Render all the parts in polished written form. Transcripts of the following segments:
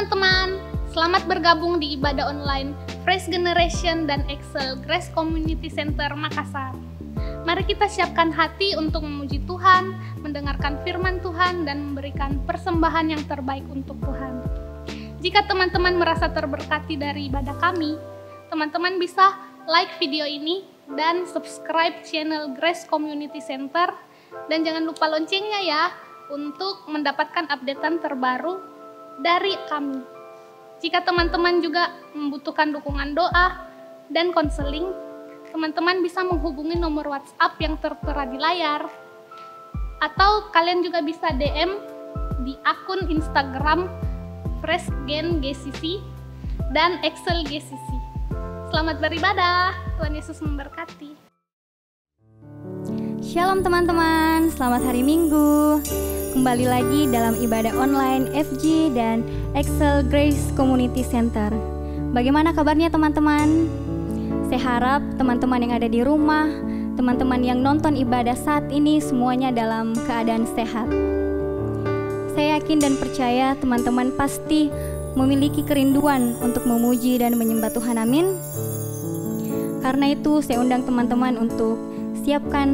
teman-teman, selamat bergabung di ibadah online Fresh Generation dan Excel Grace Community Center Makassar. Mari kita siapkan hati untuk memuji Tuhan, mendengarkan firman Tuhan, dan memberikan persembahan yang terbaik untuk Tuhan. Jika teman-teman merasa terberkati dari ibadah kami, teman-teman bisa like video ini dan subscribe channel Grace Community Center, dan jangan lupa loncengnya ya untuk mendapatkan updatean terbaru dari kami. Jika teman-teman juga membutuhkan dukungan doa dan konseling, teman-teman bisa menghubungi nomor WhatsApp yang tertera di layar, atau kalian juga bisa DM di akun Instagram Fresh Gen GCC dan Excel GCC. Selamat beribadah, Tuhan Yesus memberkati. Shalom teman-teman, selamat hari Minggu. Kembali lagi dalam ibadah online FG dan Excel Grace Community Center. Bagaimana kabarnya teman-teman? Saya harap teman-teman yang ada di rumah, teman-teman yang nonton ibadah saat ini semuanya dalam keadaan sehat. Saya yakin dan percaya teman-teman pasti memiliki kerinduan untuk memuji dan menyembah Tuhan, amin. Karena itu saya undang teman-teman untuk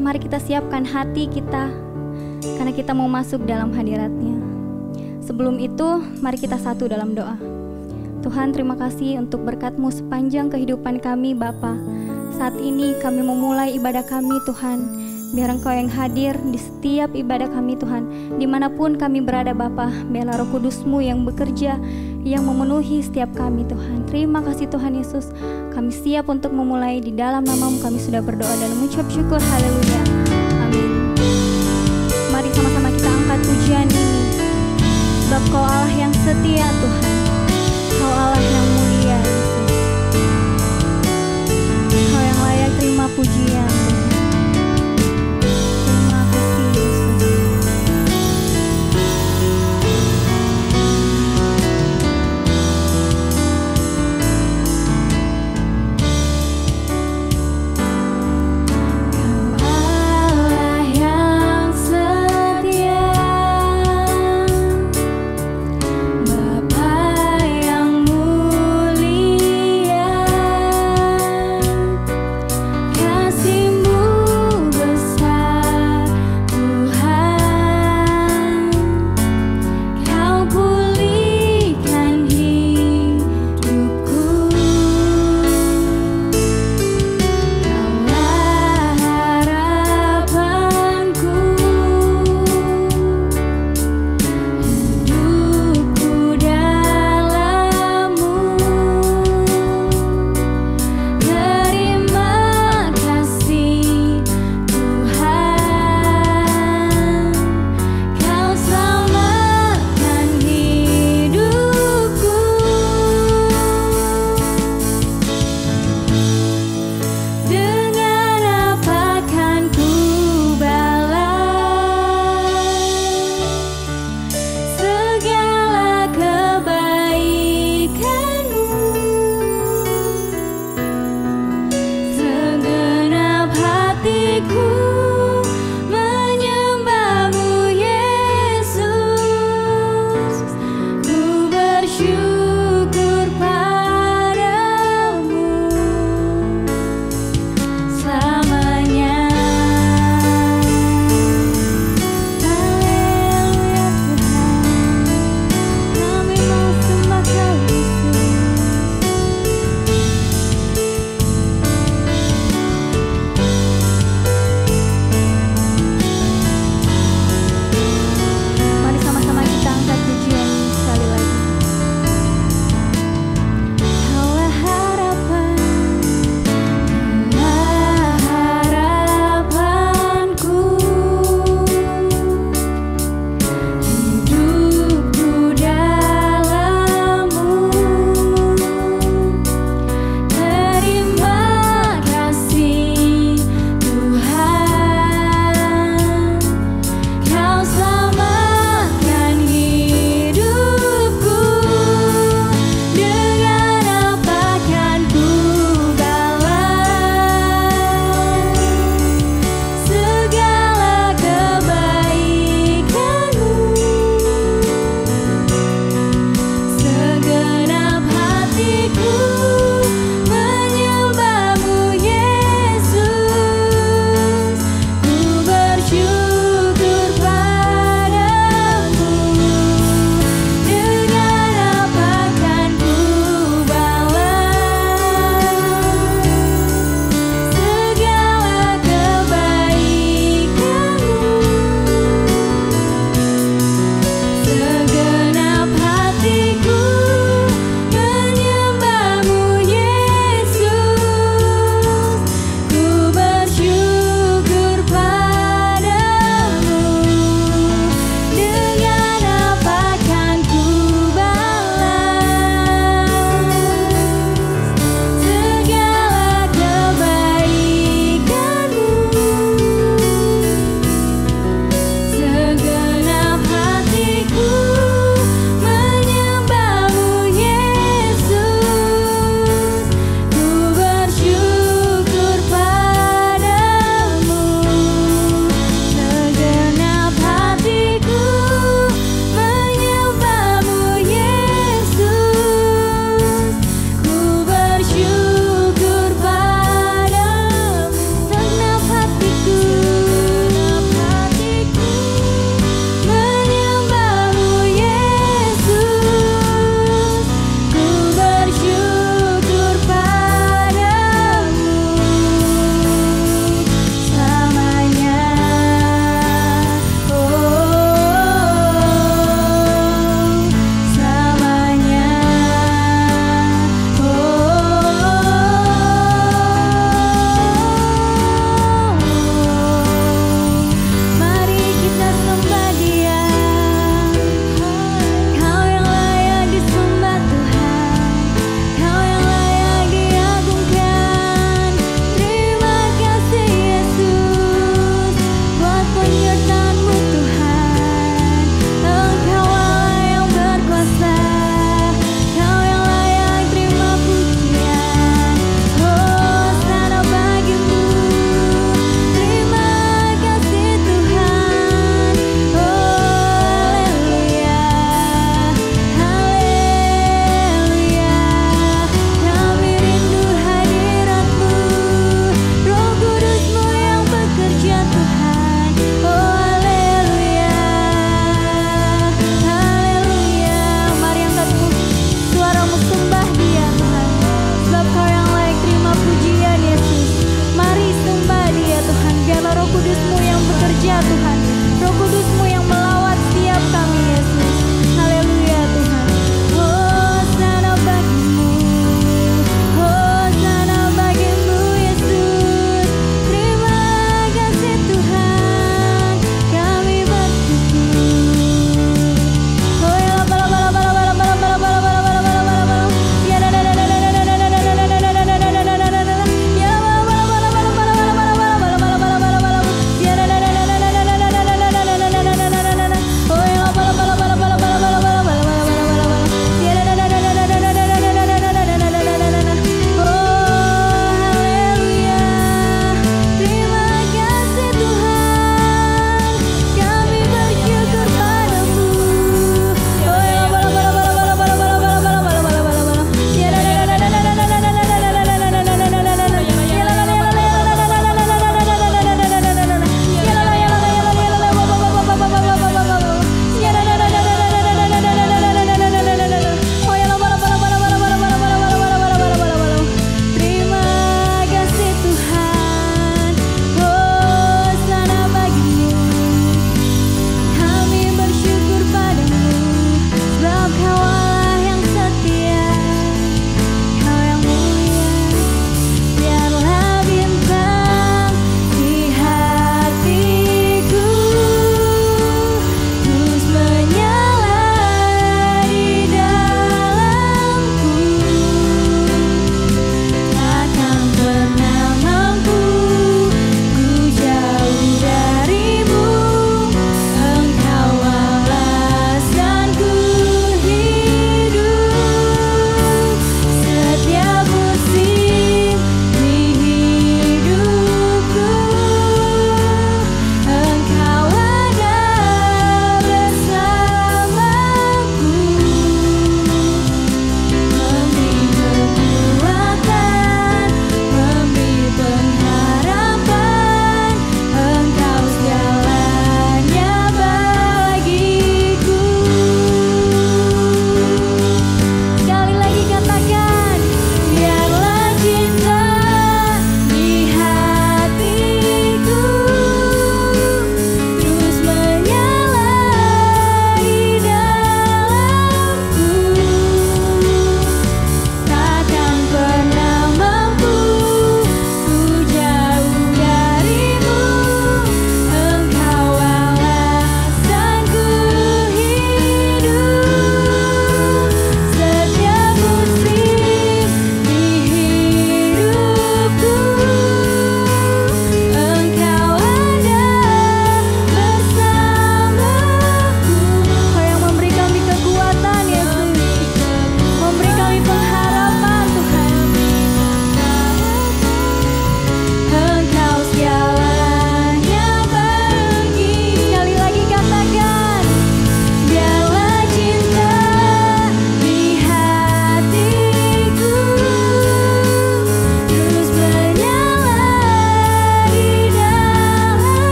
mari kita siapkan hati kita, karena kita mau masuk dalam hadirat-Nya. Sebelum itu, mari kita satu dalam doa. Tuhan, terima kasih untuk berkat-Mu sepanjang kehidupan kami, Bapa. Saat ini kami memulai ibadah kami, Tuhan. Biar Engkau yang hadir di setiap ibadah kami, Tuhan. Dimanapun kami berada, Bapa, biarlah Roh Kudus-Mu yang bekerja, yang memenuhi setiap kami, Tuhan. Terima kasih Tuhan Yesus. Kami siap untuk memulai, di dalam nama-Mu kami sudah berdoa dan mengucap syukur. Haleluya. Amin. Mari sama-sama kita angkat pujian ini. Sebab Kau Allah yang setia, Tuhan. Kau Allah yang mulia, Yesus. Kau yang layak terima pujian, Tuhan. Terima kasih, Yesus. Bapa yang mulia.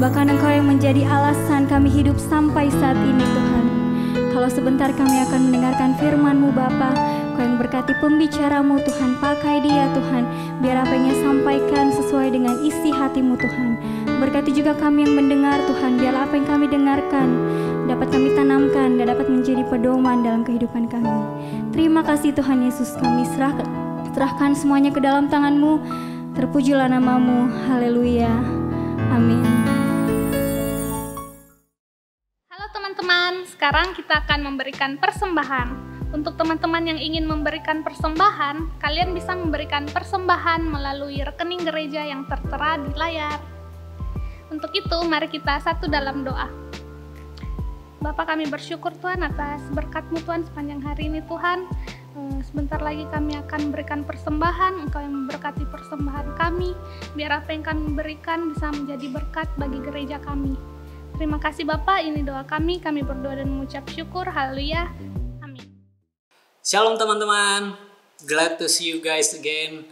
Bahkan Engkau yang menjadi alasan kami hidup sampai saat ini Tuhan. Kalau sebentar kami akan mendengarkan firman-Mu Bapa, Kau yang berkati pembicaramu Tuhan, pakai dia Tuhan, biar apa yang ia sampaikan sesuai dengan isi hati-Mu Tuhan. Berkati juga kami yang mendengar Tuhan, biar apa yang kami dengarkan dapat kami tanamkan dan dapat menjadi pedoman dalam kehidupan kami. Terima kasih Tuhan Yesus, kami serahkan semuanya ke dalam tangan-Mu. Terpujilah nama-Mu, haleluya, amin. Halo teman-teman, sekarang kita akan memberikan persembahan. Untuk teman-teman yang ingin memberikan persembahan, kalian bisa memberikan persembahan melalui rekening gereja yang tertera di layar. Untuk itu, mari kita satu dalam doa. Bapa, kami bersyukur Tuhan atas berkat-Mu Tuhan sepanjang hari ini Tuhan. Sebentar lagi kami akan memberikan persembahan, Engkau yang memberkati persembahan kami, biar apa yang kami berikan bisa menjadi berkat bagi gereja kami. Terima kasih Bapak, ini doa kami berdoa dan mengucap syukur, haleluya, amin. Shalom teman-teman, glad to see you guys again.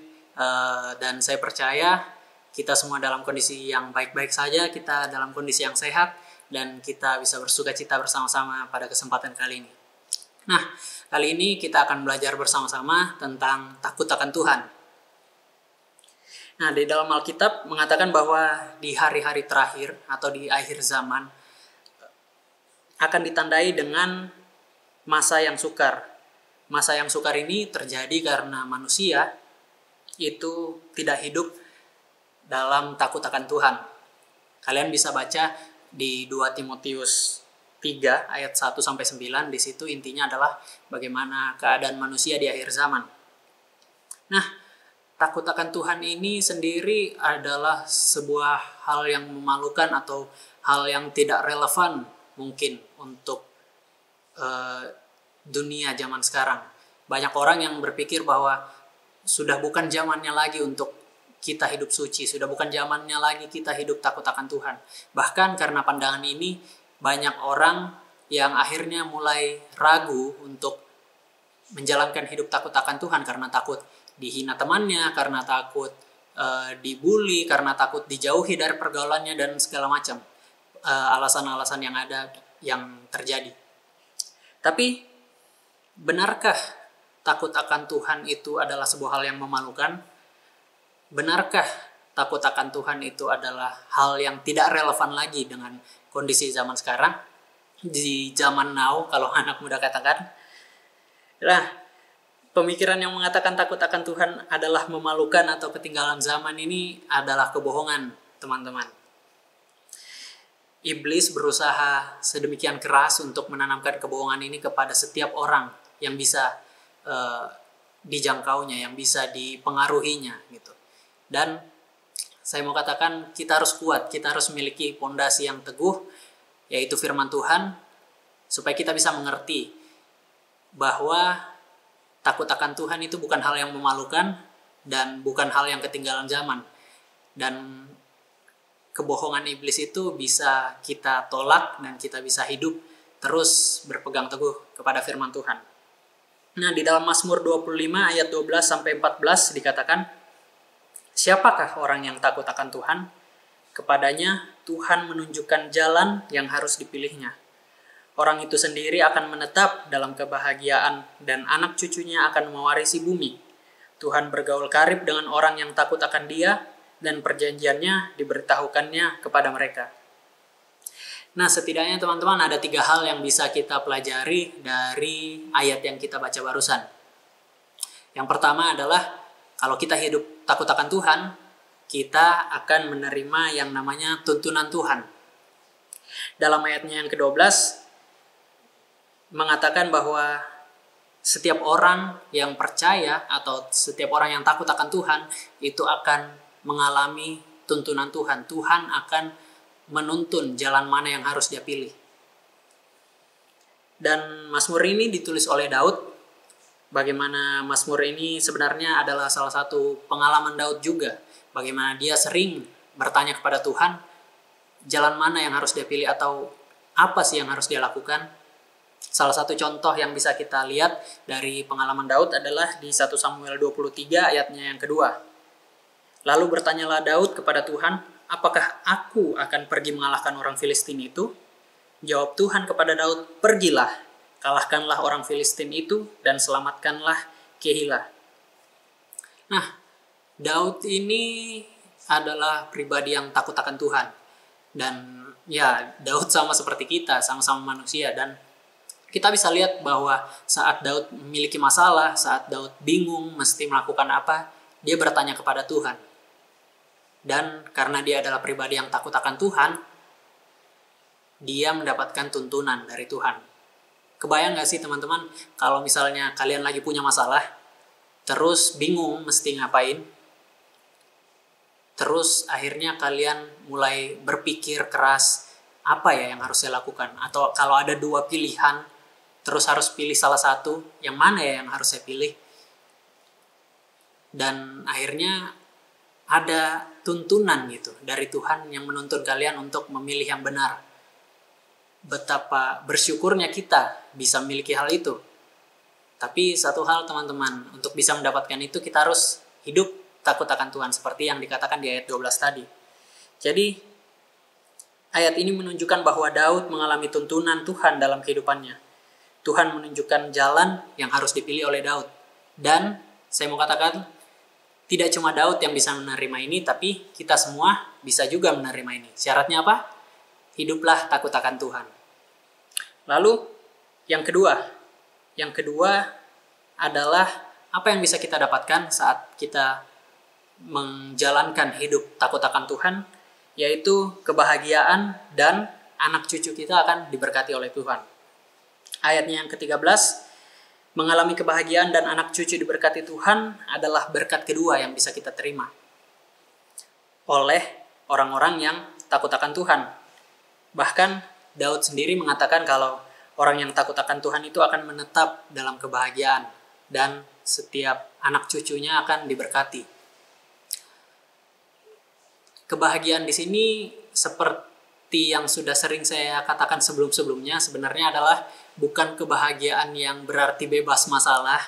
Dan saya percaya kita semua dalam kondisi yang baik-baik saja, kita dalam kondisi yang sehat, dan kita bisa bersuka cita bersama-sama pada kesempatan kali ini. Nah, kali ini kita akan belajar bersama-sama tentang takut akan Tuhan. Nah, di dalam Alkitab mengatakan bahwa di hari-hari terakhir atau di akhir zaman akan ditandai dengan masa yang sukar. Masa yang sukar ini terjadi karena manusia itu tidak hidup dalam takut akan Tuhan. Kalian bisa baca di 2 Timotius 3 ayat 1-9, di situ intinya adalah bagaimana keadaan manusia di akhir zaman. Nah, takut akan Tuhan ini sendiri adalah sebuah hal yang memalukan atau hal yang tidak relevan mungkin untuk dunia zaman sekarang. Banyak orang yang berpikir bahwa sudah bukan zamannya lagi untuk kita hidup suci, sudah bukan zamannya lagi kita hidup takut akan Tuhan. Bahkan karena pandangan ini, banyak orang yang akhirnya mulai ragu untuk menjalankan hidup takut akan Tuhan karena takut dihina temannya, karena takut dibully, karena takut dijauhi dari pergaulannya, dan segala macam alasan-alasan yang ada yang terjadi. Tapi benarkah takut akan Tuhan itu adalah sebuah hal yang memalukan? Benarkah takut akan Tuhan itu adalah hal yang tidak relevan lagi dengan kondisi zaman sekarang, di zaman now kalau anak muda katakan? Nah, pemikiran yang mengatakan takut akan Tuhan adalah memalukan atau ketinggalan zaman ini adalah kebohongan, teman-teman. Iblis berusaha sedemikian keras untuk menanamkan kebohongan ini kepada setiap orang yang bisa dijangkaunya, yang bisa dipengaruhinya gitu. Dan saya mau katakan kita harus kuat, kita harus memiliki pondasi yang teguh, yaitu firman Tuhan, supaya kita bisa mengerti bahwa takut akan Tuhan itu bukan hal yang memalukan dan bukan hal yang ketinggalan zaman. Dan kebohongan iblis itu bisa kita tolak dan kita bisa hidup terus berpegang teguh kepada firman Tuhan. Nah, di dalam Mazmur 25 ayat 12-14 dikatakan, siapakah orang yang takut akan Tuhan? Kepadanya Tuhan menunjukkan jalan yang harus dipilihnya. Orang itu sendiri akan menetap dalam kebahagiaan dan anak cucunya akan mewarisi bumi. Tuhan bergaul karib dengan orang yang takut akan Dia dan perjanjiannya diberitahukannya kepada mereka. Nah, setidaknya teman-teman ada 3 hal yang bisa kita pelajari dari ayat yang kita baca barusan. Yang pertama adalah kalau kita hidup takut akan Tuhan, kita akan menerima yang namanya tuntunan Tuhan. Dalam ayatnya yang ke-12 mengatakan bahwa setiap orang yang percaya atau setiap orang yang takut akan Tuhan itu akan mengalami tuntunan Tuhan. Tuhan akan menuntun jalan mana yang harus dia pilih. Dan Mazmur ini ditulis oleh Daud. Bagaimana Mazmur ini sebenarnya adalah salah satu pengalaman Daud juga. Bagaimana dia sering bertanya kepada Tuhan, jalan mana yang harus dia pilih atau apa sih yang harus dia lakukan. Salah satu contoh yang bisa kita lihat dari pengalaman Daud adalah di 1 Samuel 23 ayatnya yang kedua. Lalu bertanyalah Daud kepada Tuhan, apakah aku akan pergi mengalahkan orang Filistin itu? Jawab Tuhan kepada Daud, pergilah, kalahkanlah orang Filistin itu dan selamatkanlah Kehilah. Nah, Daud ini adalah pribadi yang takut akan Tuhan. Dan ya, Daud sama seperti kita, sama-sama manusia. Dan kita bisa lihat bahwa saat Daud memiliki masalah, saat Daud bingung mesti melakukan apa, dia bertanya kepada Tuhan. Dan karena dia adalah pribadi yang takut akan Tuhan, dia mendapatkan tuntunan dari Tuhan. Kebayang gak sih teman-teman, kalau misalnya kalian lagi punya masalah, terus bingung mesti ngapain, terus akhirnya kalian mulai berpikir keras, apa ya yang harus saya lakukan? Atau kalau ada dua pilihan, terus harus pilih salah satu, yang mana ya yang harus saya pilih? Dan akhirnya ada tuntunan gitu dari Tuhan yang menuntun kalian untuk memilih yang benar. Betapa bersyukurnya kita bisa memiliki hal itu. Tapi satu hal teman-teman, untuk bisa mendapatkan itu kita harus hidup takut akan Tuhan seperti yang dikatakan di ayat 12 tadi. Jadi ayat ini menunjukkan bahwa Daud mengalami tuntunan Tuhan dalam kehidupannya. Tuhan menunjukkan jalan yang harus dipilih oleh Daud. Dan saya mau katakan, tidak cuma Daud yang bisa menerima ini, tapi kita semua bisa juga menerima ini. Syaratnya apa? Hiduplah takut akan Tuhan. Lalu yang kedua adalah apa yang bisa kita dapatkan saat kita menjalankan hidup takut akan Tuhan, yaitu kebahagiaan dan anak cucu kita akan diberkati oleh Tuhan. Ayatnya yang ke-13, mengalami kebahagiaan dan anak cucu diberkati Tuhan adalah berkat kedua yang bisa kita terima oleh orang-orang yang takut akan Tuhan. Bahkan Daud sendiri mengatakan kalau orang yang takut akan Tuhan itu akan menetap dalam kebahagiaan dan setiap anak cucunya akan diberkati. Kebahagiaan di sini seperti yang sudah sering saya katakan sebelum-sebelumnya, sebenarnya adalah bukan kebahagiaan yang berarti bebas masalah,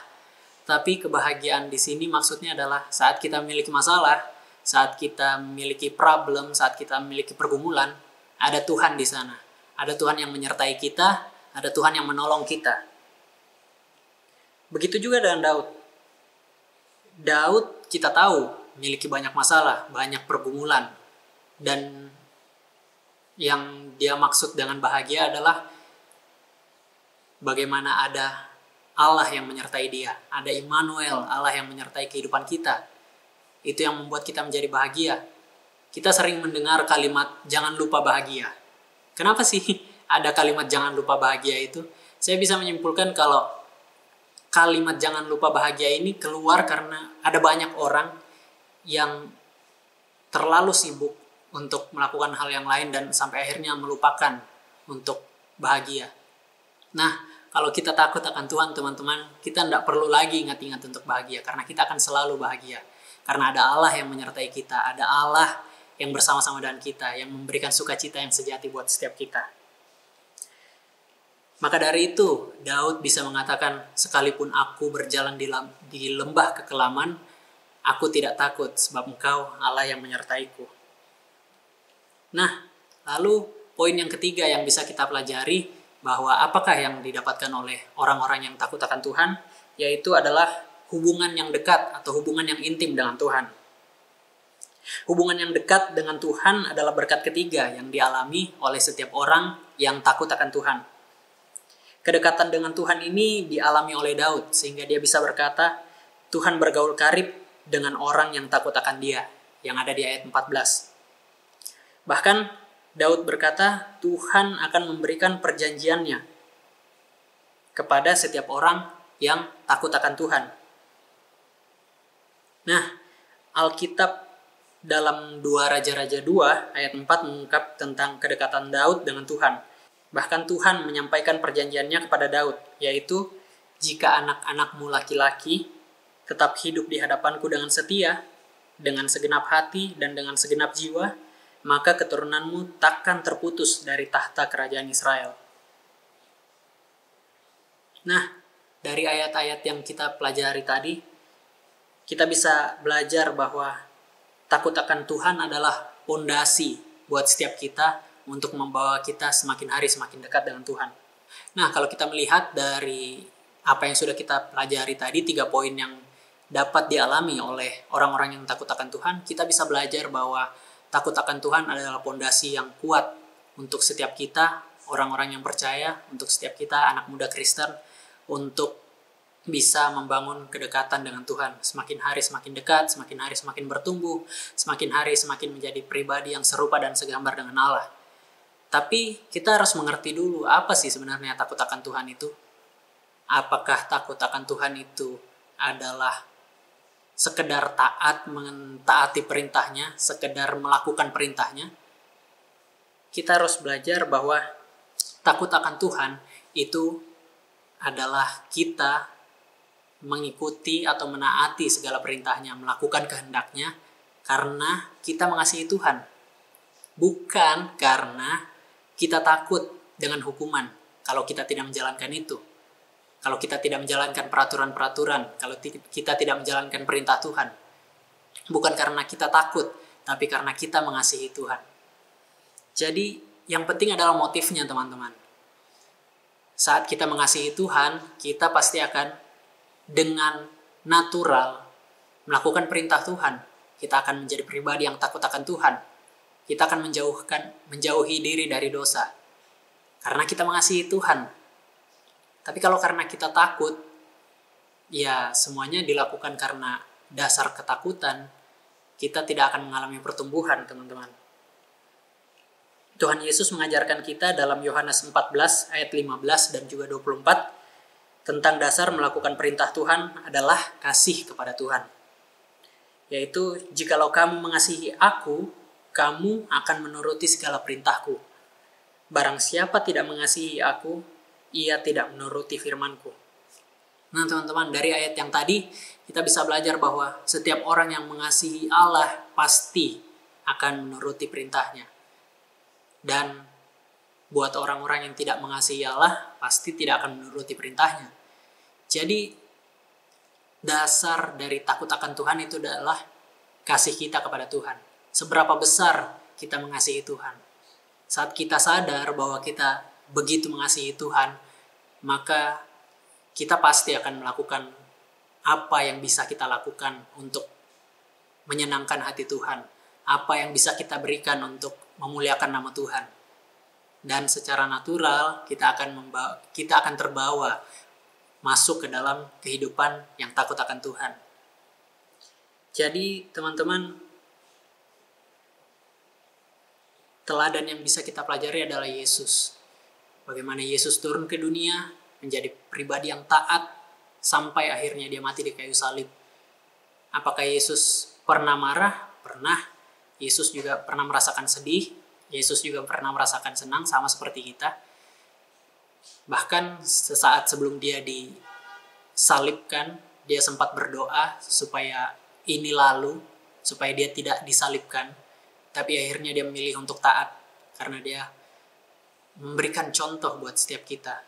tapi kebahagiaan di sini maksudnya adalah saat kita memiliki masalah, saat kita memiliki problem, saat kita memiliki pergumulan, ada Tuhan di sana. Ada Tuhan yang menyertai kita, ada Tuhan yang menolong kita. Begitu juga dengan Daud. Daud kita tahu memiliki banyak masalah, banyak pergumulan. Dan yang dia maksud dengan bahagia adalah bagaimana ada Allah yang menyertai dia. Ada Immanuel, Allah yang menyertai kehidupan kita. Itu yang membuat kita menjadi bahagia. Kita sering mendengar kalimat jangan lupa bahagia. Kenapa sih ada kalimat jangan lupa bahagia itu? Saya bisa menyimpulkan kalau kalimat jangan lupa bahagia ini keluar karena ada banyak orang yang terlalu sibuk untuk melakukan hal yang lain dan sampai akhirnya melupakan untuk bahagia. Nah, kalau kita takut akan Tuhan, teman-teman, kita tidak perlu lagi ingat-ingat untuk bahagia karena kita akan selalu bahagia. Karena ada Allah yang menyertai kita, ada Allah yang bersama-sama dengan kita, yang memberikan sukacita yang sejati buat setiap kita. Maka dari itu, Daud bisa mengatakan, sekalipun aku berjalan di lembah kekelaman, aku tidak takut sebab Engkau Allah yang menyertaiku. Nah, lalu poin yang ketiga yang bisa kita pelajari, bahwa apakah yang didapatkan oleh orang-orang yang takut akan Tuhan, yaitu adalah hubungan yang dekat atau hubungan yang intim dengan Tuhan. Hubungan yang dekat dengan Tuhan adalah berkat ketiga yang dialami oleh setiap orang yang takut akan Tuhan. Kedekatan dengan Tuhan ini dialami oleh Daud, sehingga dia bisa berkata, Tuhan bergaul karib dengan orang yang takut akan Dia, yang ada di ayat 14. Bahkan Daud berkata, Tuhan akan memberikan perjanjiannya kepada setiap orang yang takut akan Tuhan. Nah, Alkitab dalam 2 Raja-Raja 2 ayat 4 mengungkap tentang kedekatan Daud dengan Tuhan. Bahkan Tuhan menyampaikan perjanjiannya kepada Daud, yaitu, jika anak-anakmu laki-laki tetap hidup di hadapanku dengan setia, dengan segenap hati dan dengan segenap jiwa, maka keturunanmu takkan terputus dari tahta kerajaan Israel. Nah, dari ayat-ayat yang kita pelajari tadi, kita bisa belajar bahwa takut akan Tuhan adalah pondasi buat setiap kita untuk membawa kita semakin hari semakin dekat dengan Tuhan. Nah, kalau kita melihat dari apa yang sudah kita pelajari tadi, 3 poin yang dapat dialami oleh orang-orang yang takut akan Tuhan, kita bisa belajar bahwa takut akan Tuhan adalah pondasi yang kuat untuk setiap kita, orang-orang yang percaya, untuk setiap kita, anak muda Kristen, untuk bisa membangun kedekatan dengan Tuhan. Semakin hari semakin dekat, semakin hari semakin bertumbuh, semakin hari semakin menjadi pribadi yang serupa dan segambar dengan Allah. Tapi kita harus mengerti dulu, apa sih sebenarnya takut akan Tuhan itu? Apakah takut akan Tuhan itu adalah sekedar mentaati perintahnya, sekedar melakukan perintahnya? Kita harus belajar bahwa takut akan Tuhan itu adalah kita mengikuti atau menaati segala perintahnya, melakukan kehendaknya karena kita mengasihi Tuhan. Bukan karena kita takut dengan hukuman kalau kita tidak menjalankan itu. Kalau kita tidak menjalankan peraturan-peraturan, kalau kita tidak menjalankan perintah Tuhan. Bukan karena kita takut, tapi karena kita mengasihi Tuhan. Jadi, yang penting adalah motifnya, teman-teman. Saat kita mengasihi Tuhan, kita pasti akan dengan natural melakukan perintah Tuhan. Kita akan menjadi pribadi yang takut akan Tuhan. Kita akan menjauhi diri dari dosa. Karena kita mengasihi Tuhan. Tapi kalau karena kita takut, ya semuanya dilakukan karena dasar ketakutan, kita tidak akan mengalami pertumbuhan, teman-teman. Tuhan Yesus mengajarkan kita dalam Yohanes 14 ayat 15 dan juga 24 tentang dasar melakukan perintah Tuhan adalah kasih kepada Tuhan. Yaitu, jikalau kamu mengasihi aku, kamu akan menuruti segala perintahku. Barang siapa tidak mengasihi aku, ia tidak menuruti firmanku. Nah, teman-teman, dari ayat yang tadi kita bisa belajar bahwa setiap orang yang mengasihi Allah pasti akan menuruti perintahnya. Dan buat orang-orang yang tidak mengasihi Allah pasti tidak akan menuruti perintahnya. Jadi dasar dari takut akan Tuhan itu adalah kasih kita kepada Tuhan. Seberapa besar kita mengasihi Tuhan. Saat kita sadar bahwa kita begitu mengasihi Tuhan, maka kita pasti akan melakukan apa yang bisa kita lakukan untuk menyenangkan hati Tuhan. Apa yang bisa kita berikan untuk memuliakan nama Tuhan. Dan secara natural kita akan terbawa masuk ke dalam kehidupan yang takut akan Tuhan. Jadi teman-teman, teladan yang bisa kita pelajari adalah Yesus. Bagaimana Yesus turun ke dunia, menjadi pribadi yang taat, sampai akhirnya dia mati di kayu salib. Apakah Yesus pernah marah? Pernah. Yesus juga pernah merasakan sedih. Yesus juga pernah merasakan senang, sama seperti kita. Bahkan sesaat sebelum dia disalibkan, dia sempat berdoa supaya ini lalu, supaya dia tidak disalibkan. Tapi akhirnya dia memilih untuk taat, karena dia memberikan contoh buat setiap kita.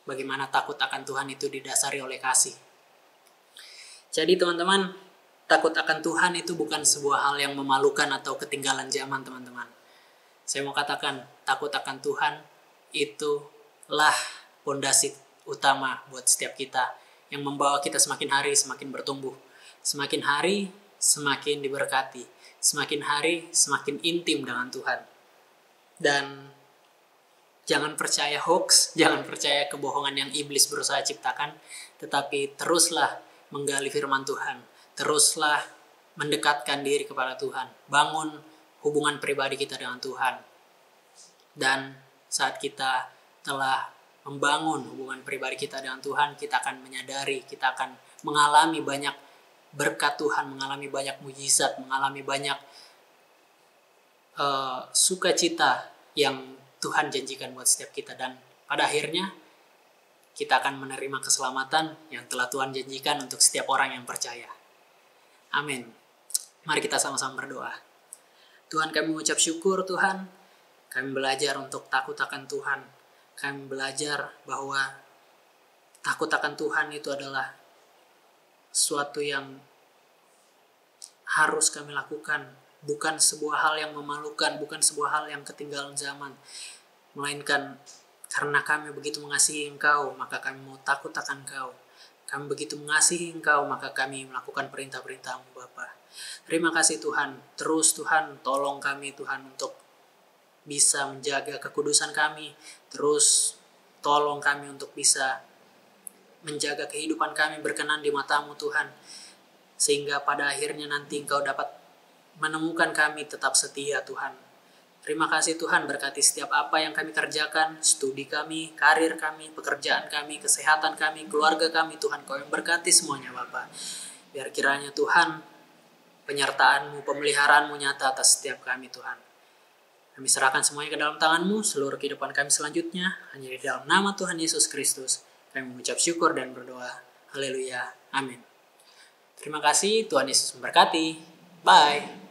Bagaimana takut akan Tuhan itu didasari oleh kasih. Jadi teman-teman, takut akan Tuhan itu bukan sebuah hal yang memalukan atau ketinggalan zaman, teman-teman. Saya mau katakan, takut akan Tuhan itulah pondasi utama buat setiap kita, yang membawa kita semakin hari semakin bertumbuh, semakin hari semakin diberkati, semakin hari semakin intim dengan Tuhan. Dan jangan percaya hoax, jangan percaya kebohongan yang iblis berusaha ciptakan, tetapi teruslah menggali firman Tuhan, teruslah mendekatkan diri kepada Tuhan, bangun hubungan pribadi kita dengan Tuhan. Dan saat kita telah membangun hubungan pribadi kita dengan Tuhan, kita akan menyadari, kita akan mengalami banyak berkat Tuhan, mengalami banyak mujizat, mengalami banyak sukacita yang Tuhan janjikan buat setiap kita. Dan pada akhirnya kita akan menerima keselamatan yang telah Tuhan janjikan untuk setiap orang yang percaya. Amin. Mari kita sama-sama berdoa. Tuhan, kami mengucap syukur Tuhan. Kami belajar untuk takut akan Tuhan. Kami belajar bahwa takut akan Tuhan itu adalah suatu yang harus kami lakukan bukan sebuah hal yang memalukan, bukan sebuah hal yang ketinggalan zaman, melainkan karena kami begitu mengasihi Engkau, maka kami mau takut akan Engkau. Kami begitu mengasihi Engkau, maka kami melakukan perintah-perintah-Mu Bapa. Terima kasih Tuhan. Terus Tuhan, tolong kami Tuhan untuk bisa menjaga kekudusan kami. Terus tolong kami untuk bisa menjaga kehidupan kami berkenan di mata-Mu Tuhan. Sehingga pada akhirnya nanti Engkau dapat menemukan kami tetap setia Tuhan. Terima kasih Tuhan, berkati setiap apa yang kami kerjakan, studi kami, karir kami, pekerjaan kami, kesehatan kami, keluarga kami Tuhan. Kau yang berkati semuanya Bapa. Biar kiranya Tuhan, penyertaan-Mu, pemeliharaan-Mu nyata atas setiap kami Tuhan. Kami serahkan semuanya ke dalam tangan-Mu, seluruh kehidupan kami selanjutnya, hanya di dalam nama Tuhan Yesus Kristus. Kami mengucap syukur dan berdoa. Haleluya. Amin. Terima kasih, Tuhan Yesus memberkati. Bye.